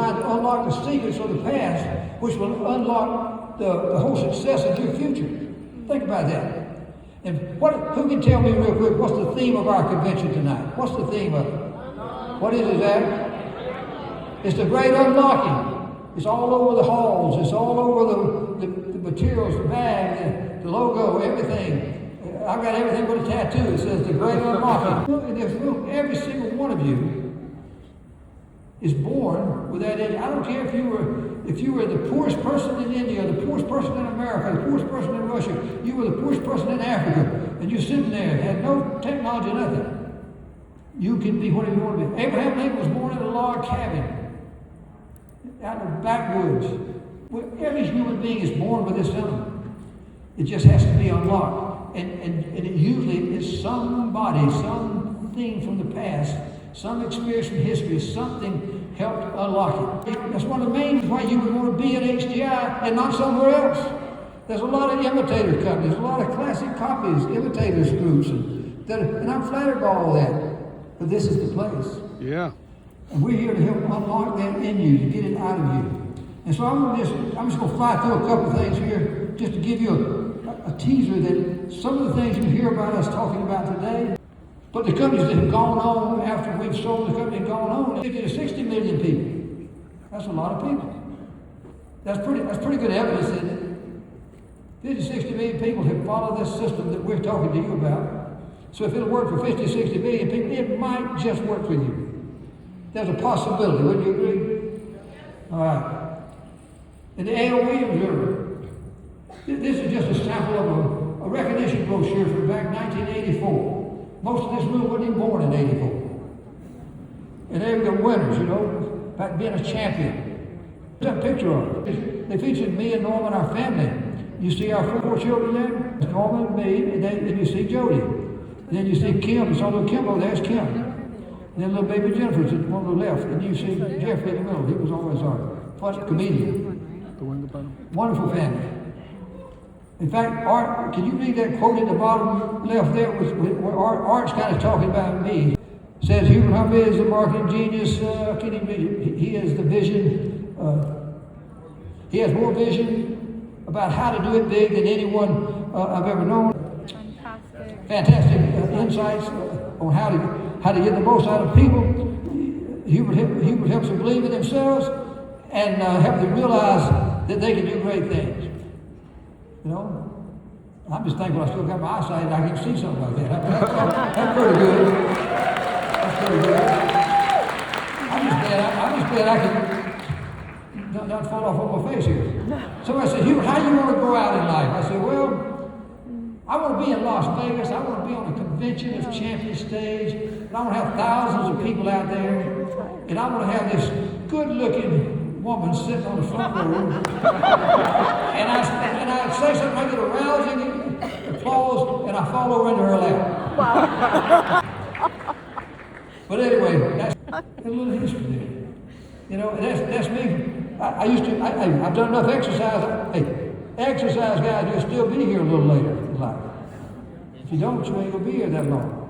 designed to unlock the secrets of the past, which will unlock the whole success of your future. Think about that. And who can tell me real quick, what's the theme of our convention tonight? What's the theme of it? What is it, Zach? It's the great unlocking. It's all over the halls. It's all over the materials, the bag, the logo, everything. I've got everything but a tattoo. It says the great unlocking. Look in this room, every single one of you is born with that edge. I don't care if you were the poorest person in India, the poorest person in America, the poorest person in Russia, you were the poorest person in Africa, and you're sitting there, had no technology, nothing. You can be whatever you want to be. Abraham Lincoln was born in a log cabin out in the backwoods. Every human being is born with this element. It just has to be unlocked. And it usually is somebody, something from the past, some experience from history, something helped unlock it. That's one of the main reasons why you would want to be at HDI and not somewhere else. There's a lot of imitator companies, a lot of classic copies, imitators groups, and I'm flattered by all that. But this is the place. Yeah. And we're here to help unlock that in you, to get it out of you. And so I'm just going to fly through a couple of things here, just to give you a teaser that some of the things you hear about us talking about today, but the companies that have gone on after we've sold the company and gone on, 50 to 60 million people. That's a lot of people. That's pretty good evidence, isn't it? 50 to 60 million people have followed this system that we're talking to you about. So if it'll work for 50 to 60 million people, it might just work for you. There's a possibility, wouldn't you agree? All right. In the A.O. Williams era, this is just a sample of a recognition brochure from back 1984. Most of this room wasn't even born in 84. And they were the winners, about being a champion. There's a picture of it. They featured me and Norman, our family. You see our 4 children there? It's Norman, me, and then you see Jody. And then you see Kim, it's little Kimbo, there's Kim. And then little baby Jennifer's at one on the left. And you see Jeffrey in the middle. He was always our fun comedian. Wonderful family. In fact, Art, can you read that quote in the bottom left there where Art's kind of talking about me? It says, Hubert Humphrey is the marketing genius. I can't even read it. He has the vision. He has more vision about how to do it big than anyone I've ever known. Fantastic insights on how to get the most out of people. Hubert helps them believe in themselves and help them realize that they can do great things. I'm just thankful I still got my eyesight and I can see something like that. That's pretty good. That's pretty good. I'm just glad I can not fall off on my face here. Somebody said, Hubert, how do you want to go out in life? I said, well, I want to be in Las Vegas. I want to be on the Convention of Champions stage. And I want to have thousands of people out there. And I want to have this good-looking woman sitting on the front row. and I say something, I get a rousing applause, and I fall over into her lap. Wow. But anyway, that's a little history there. That's me. I've done enough exercise. Hey, exercise guys, you'll still be here a little later in life. If you don't, you ain't gonna be here that long.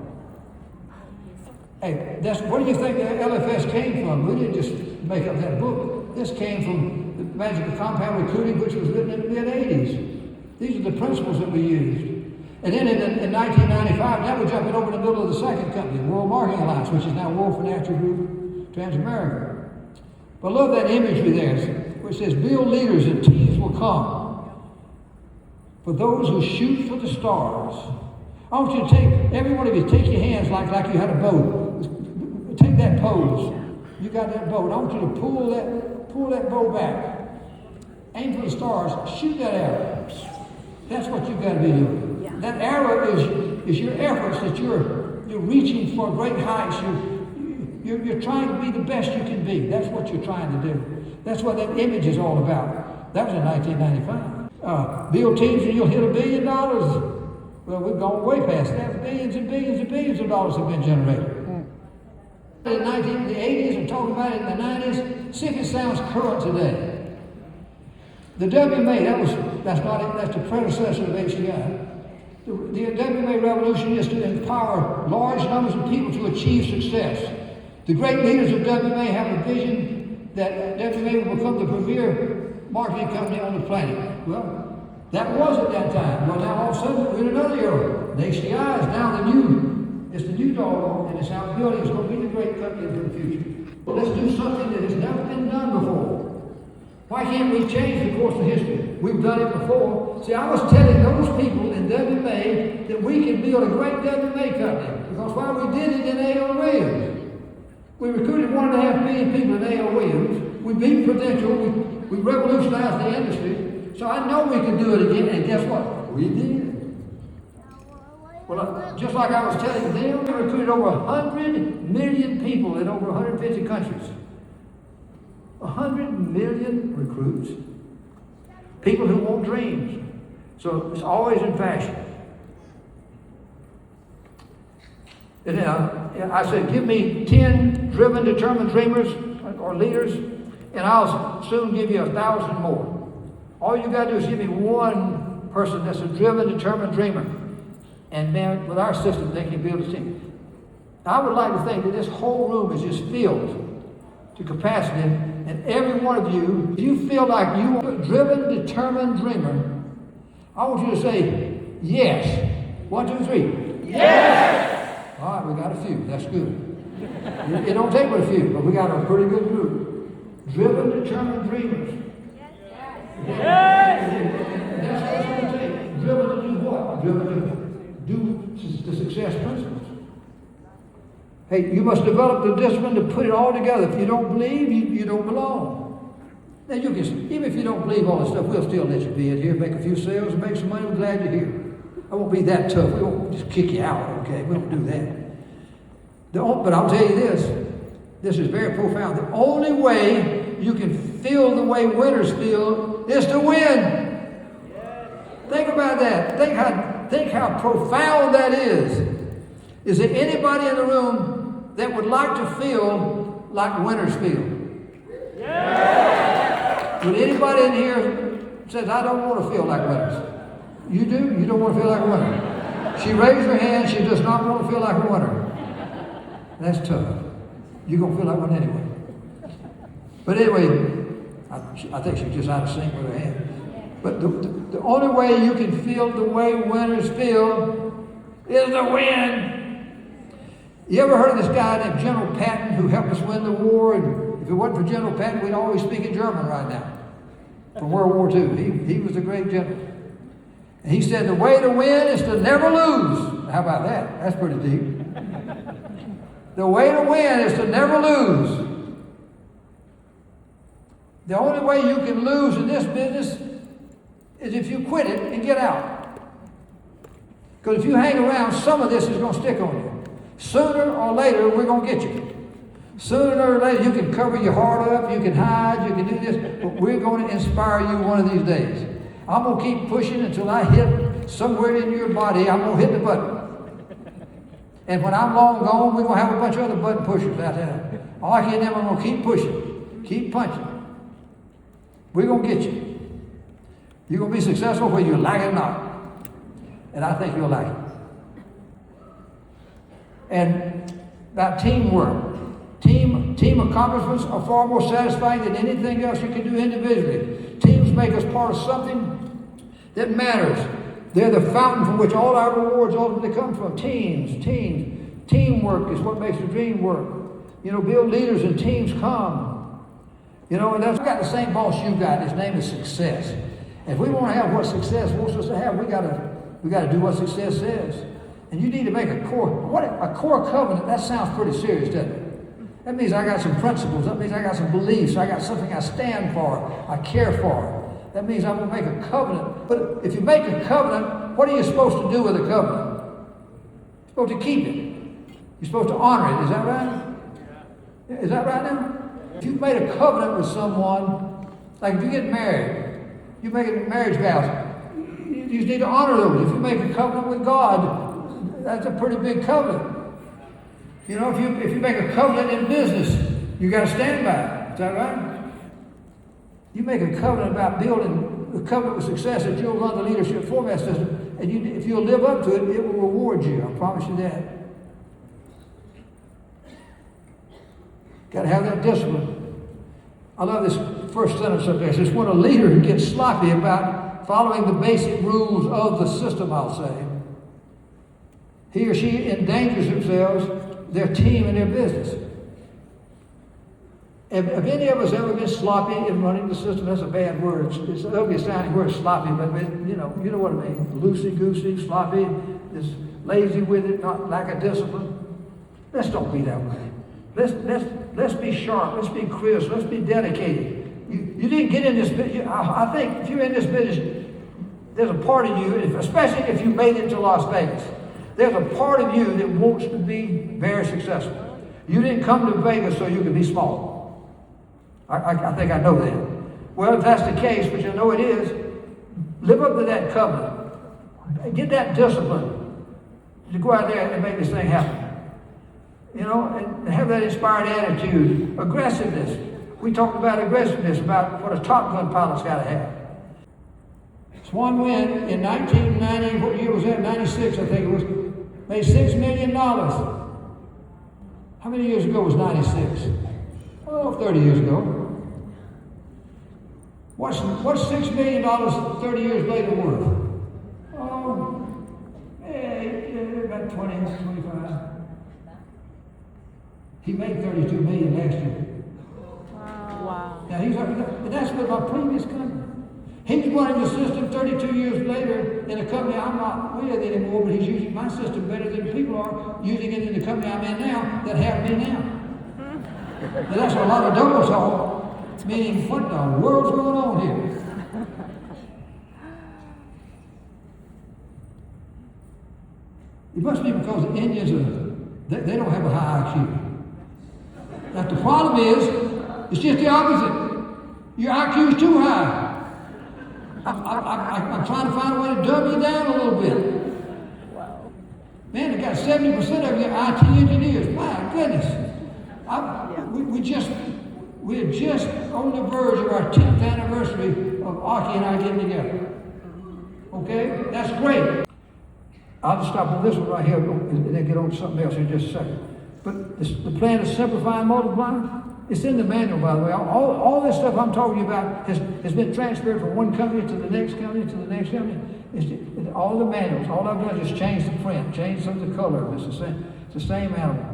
Hey, where do you think the LFS came from? We didn't just make up that book. This came from the Magic of Compound Recruiting, which was written in the mid-'80s. These are the principles that we used. And then in 1995, now we're jumping over in the middle of the second company, the World Marketing Alliance, which is now World Financial Group Transamerica. But I love that imagery there, which says, build leaders and teams will come. For those who shoot for the stars. I want you to every one of you, take your hands like you had a bow. Take that pose. You got that bow. I want you to pull that bow back. Aim for the stars. Shoot that arrow. That's what you've got to be doing. Yeah. That arrow is your efforts that you're reaching for great heights. You're trying to be the best you can be. That's what you're trying to do. That's what that image is all about. That was in 1995. Build teams and you'll hit $1 billion. Well, we've gone way past that. Billions and billions and billions of dollars have been generated. In the 80s, and talking about it in the 90s, see if it sounds current today. The WMA, that's the predecessor of HDI. The WMA revolution is to empower large numbers of people to achieve success. The great leaders of WMA have a vision that WMA will become the premier marketing company on the planet. Well, that was at that time. Well, now all of a sudden we're in another era. HDI is now it's the new dog, and it's our building. It's going to be the great company for the future. But let's do something that has never been done before. Why can't we change the course of history? We've done it before. See, I was telling those people in WMA that we can build a great WMA company. Because while we did it in A.L. Williams, we recruited 1.5 million people in A.L. Williams. We beat Prudential. We revolutionized the industry. So I know we can do it again. And guess what? We did. Well, just like I was telling them, we recruited over 100 million people in over 150 countries. 100 million recruits. People who want dreams. So it's always in fashion. And I said, give me 10 driven, determined dreamers or leaders, and I'll soon give you 1,000 more. All you got to do is give me one person that's a driven, determined dreamer. And man, with our system, they can build a team. I would like to think that this whole room is just filled to capacity. And every one of you, if you feel like you are a driven, determined dreamer, I want you to say, yes. 1, 2, 3. Yes! All right, we got a few. That's good. It don't take but a few, but we got a pretty good group. Driven, determined dreamers. Yes! That's what it's going to take. Driven to do what? Driven to do the success principles. Hey, you must develop the discipline to put it all together. If you don't believe, you don't belong. Now you can, even if you don't believe all this stuff, we'll still let you be in here, make a few sales, and make some money. We're glad you're here. I won't be that tough. We won't just kick you out, okay? We don't do that. But I'll tell you this is very profound. The only way you can feel the way winners feel is to win. Think about that. Think how profound that is. Is there anybody in the room that would like to feel like winners feel? Yeah. Would anybody in here says, I don't want to feel like winners? You do? You don't want to feel like a winner? She raised her hand. She does not want to feel like a winner. That's tough. You're going to feel like one anyway. But anyway, I think she's just out of sync with her hand. But the only way you can feel the way winners feel is to win. You ever heard of this guy named General Patton who helped us win the war? And if it wasn't for General Patton, we'd always speak in German right now. From World War II. He was a great general. And he said the way to win is to never lose. How about that? That's pretty deep. The way to win is to never lose. The only way you can lose in this business is if you quit it and get out. Because if you hang around, some of this is going to stick on you. Sooner or later, we're going to get you. Sooner or later, you can cover your heart up, you can hide, you can do this, but we're going to inspire you one of these days. I'm going to keep pushing until I hit somewhere in your body, I'm going to hit the button. And when I'm long gone, we're going to have a bunch of other button pushers out there. All I can do, I'm going to keep pushing, keep punching. We're going to get you. You're going to be successful whether you like it or not. And I think you'll like it. And about teamwork. Team accomplishments are far more satisfying than anything else you can do individually. Teams make us part of something that matters. They're the fountain from which all our rewards ultimately come from. Teamwork is what makes the dream work. Build leaders and teams come. And I've got the same boss you got. His name is success. If we want to have what success wants us to have, we got to do what success says. And you need to make a core covenant. That sounds pretty serious, doesn't it? That means I got some principles. That means I got some beliefs. I got something I stand for. I care for. That means I'm going to make a covenant. But if you make a covenant, what are you supposed to do with a covenant? You're supposed to keep it. You're supposed to honor it. Is that right? Is that right now? If you've made a covenant with someone, like if you get married, you make a marriage vows. You just need to honor those. If you make a covenant with God, that's a pretty big covenant. If you make a covenant in business, you got to stand by it. Is that right? You make a covenant about building a covenant with success that you'll run the leadership format system, and if you'll live up to it, it will reward you. I promise you that. Got to have that discipline. I love this first sentence of this. It's when a leader gets sloppy about following the basic rules of the system, I'll say. He or she endangers themselves, their team, and their business. Have any of us ever been sloppy in running the system? That's a bad word. It's an ugly sounding word, sloppy, but you know what I mean. Loosey-goosey, sloppy, just lazy with it, not lack of discipline. Let's don't be that way. Let's be sharp. Let's be crisp. Let's be dedicated. You didn't get in this business. I think if you're in this business, there's a part of you, especially if you made it to Las Vegas, there's a part of you that wants to be very successful. You didn't come to Vegas so you could be small. I think I know that. Well, if that's the case, which I know it is, live up to that covenant. Get that discipline to go out there and make this thing happen. You know, and have that inspired attitude, aggressiveness. We talked about aggressiveness, about what a Top Gun pilot's got to have. Swan Wind in 1990, what year was that? 96, I think it was, made $6 million. How many years ago was 96? Oh, 30 years ago. What's $6 million 30 years later worth? Oh, about 20, 25. He made $32 million last year. Wow. Now that's with my previous company. He's running the system 32 years later in a company I'm not with anymore, but he's using my system better than people are using it in the company I'm in now that have me now. Now that's a lot of double talk, meaning what the world's going on here? It must be because the Indians they don't have a high IQ. Now the problem is, it's just the opposite. Your IQ is too high. I'm trying to find a way to dumb you down a little bit. Wow. Man, they got 70% of you IT engineers. My goodness. We're just on the verge of our 10th anniversary of Aki and I getting together. Okay? That's great. I'll just stop on this one right here and then get on to something else in just a second. But the plan to simplify and multiply, it's in the manual, by the way. All this stuff I'm talking about has been transferred from one company to the next company to the next company. It's all the manuals. All I've done is just change the print, change some of the color. It's the same animal.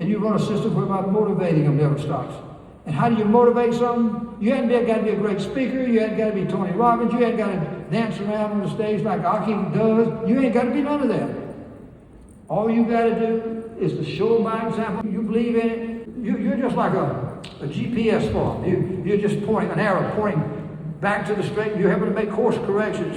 And you run a system whereby motivating them never stops. And how do you motivate something? You haven't got to be a great speaker. You haven't got to be Tony Robbins. You haven't got to dance around on the stage like Aki does. You ain't got to be none of that. All you got to do is to show them by example. You believe in it. You're just like a GPS for them. You're just pointing an arrow, pointing back to the straight. You're having to make course corrections.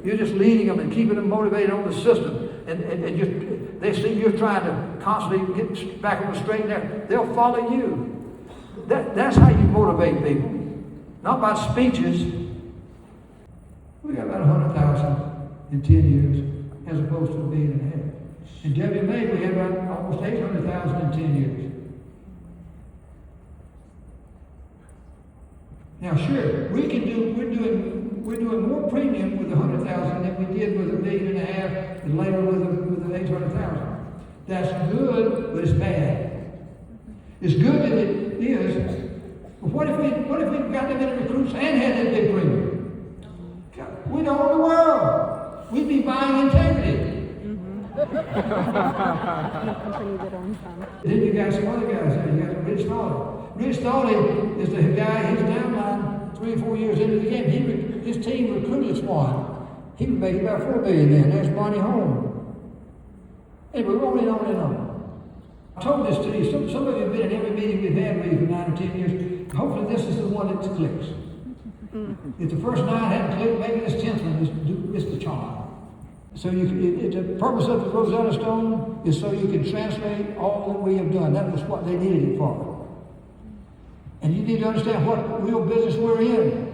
You're just leading them and keeping them motivated on the system. And they see you're trying to constantly get back on the straight and narrow. They'll follow you. That's how you motivate people. Not by speeches. We got about 100,000 in 10 years as opposed to $1.5 million. In WMA, we had about almost 800,000 in 10 years. Now, sure, we're doing more premium with 100,000 than we did with $1.5 million and later with the 800,000. That's good, but it's bad. It's good that it is, but what if we got them in recruits and had that big premium? We'd own the world. We'd be buying integrity. Then you got some other guys there. You got Rich Stolley. Rich Stolley is the guy, he's downline 3 or 4 years into the game. His team recruited Swan. He would make about $4 billion then. There's Bonnie Home. Anyway, we're on and on and on. I told this to you. Some of you have been in every meeting we've had with you for 9 or 10 years. Hopefully this is the one that clicks. If the first 9 hadn't clicked, maybe this 10th one is the charm. So the purpose of the Rosetta Stone is so you can translate all that we have done. That was what they needed it for. And you need to understand what real business we're in.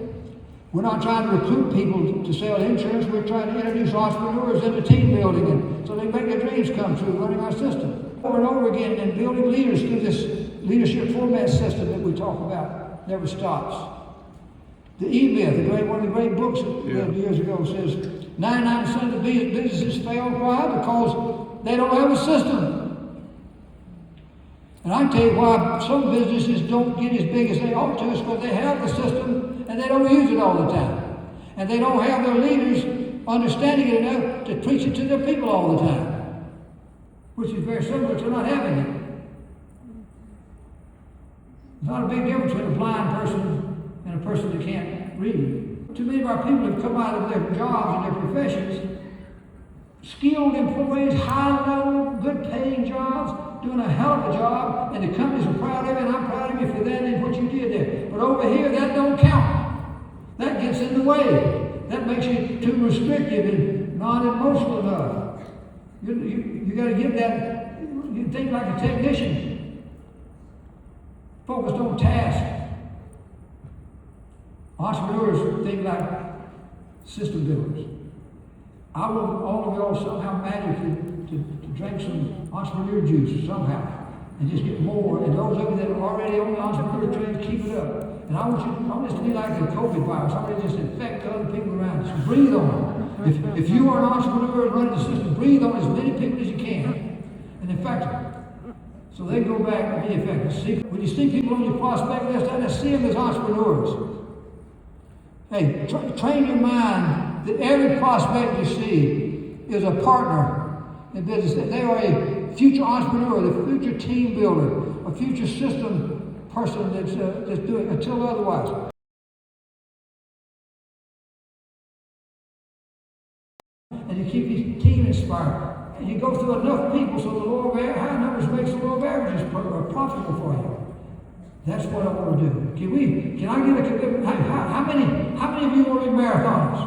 We're not trying to recruit people to sell insurance. We're trying to introduce entrepreneurs into team building and so they make their dreams come true running our system. Over and over again and building leaders through this leadership format system that we talk about never stops. The E-Myth, one of the great books years ago says 99% of the businesses fail. Why? Because they don't have a system. And I can tell you why some businesses don't get as big as they ought to, is because they have the system and they don't use it all the time. And they don't have their leaders understanding it enough to preach it to their people all the time, which is very similar to not having it. There's not a big difference between a blind person and a person that can't read. Too many of our people have come out of their jobs and their professions, skilled employees, high-level, good-paying jobs, doing a hell of a job, and the companies are proud of it, and I'm proud of you for that and what you did there. But over here, that don't count. That gets in the way. That makes you too restrictive and non-emotional enough. You got to get that. You think like a technician, focused on task. Entrepreneurs think like system builders. I want all of y'all somehow magically to drink some entrepreneur juice somehow and just get more. And those of you that are already on the entrepreneur train, keep it up. And I want this to be like the COVID virus. I want to just infect other people around us. Breathe on it. If you are an entrepreneur and running the system, breathe on as many people as you can and infect them. So they go back and be effective. See, when you see people on your prospect list, I just see them as entrepreneurs. Hey, train your mind that every prospect you see is a partner in business. They are a future entrepreneur, the future team builder, a future system person that's doing until otherwise. And you keep your team inspired. And you go through enough people so the law of high numbers makes the law of averages profitable for you. That's what I want to do. Can I get a commitment? How many of you want to be marathoners?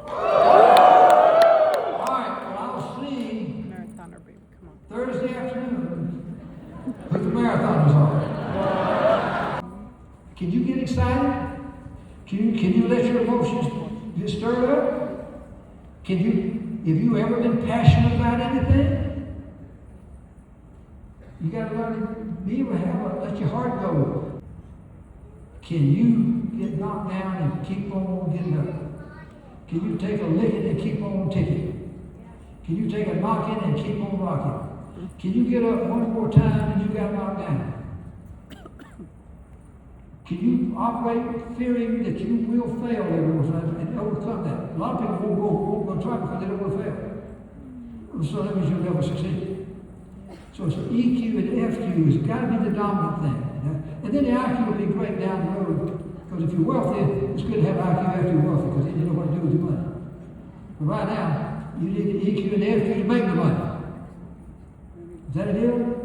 All right, well, I'll see Marathoner, baby. Come on. Thursday afternoon who the marathoners are. Can you get excited? Can you let your emotions get stirred up? Have you ever been passionate about anything? You got to learn to be able to let your heart go. Can you get knocked down and keep on getting up? Can you take a licking and keep on ticking? Can you take a knocking and keep on rocking? Can you get up one more time and you got knocked down? Can you operate fearing that you will fail every once in a while and overcome that? A lot of people won't go try because they don't want to fail. So that means you'll never succeed. So it's EQ and FQ has got to be the dominant thing. And then the IQ will be great down the road. Because if you're wealthy, it's good to have IQ after you're wealthy because then you know what to do with your money. But right now, you need the EQ and the FQ to make the money. Is that a deal?